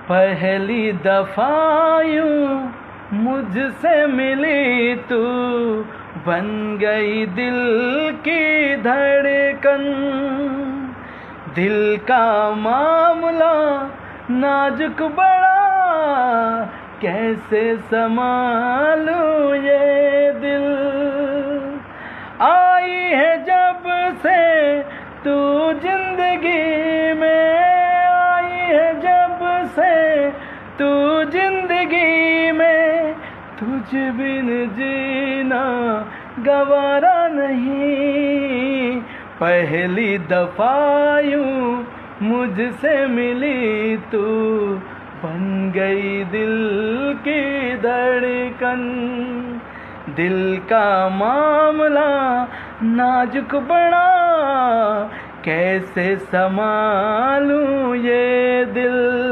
पहली दफा यूं मुझसे मिली तू, बन गई दिल की धड़कन। दिल का मामला नाजुक बड़ा, कैसे संभालूं ये दिल। आई है जब से तू जिंदगी में, आई है जब से तू जिंदगी में, तुझ बिन जीना गवारा नहीं। पहली दफा यूं मुझसे मिली तू, बन गई दिल की धड़कन। दिल का मामला नाजुक बड़ा, कैसे संभालूं ये दिल।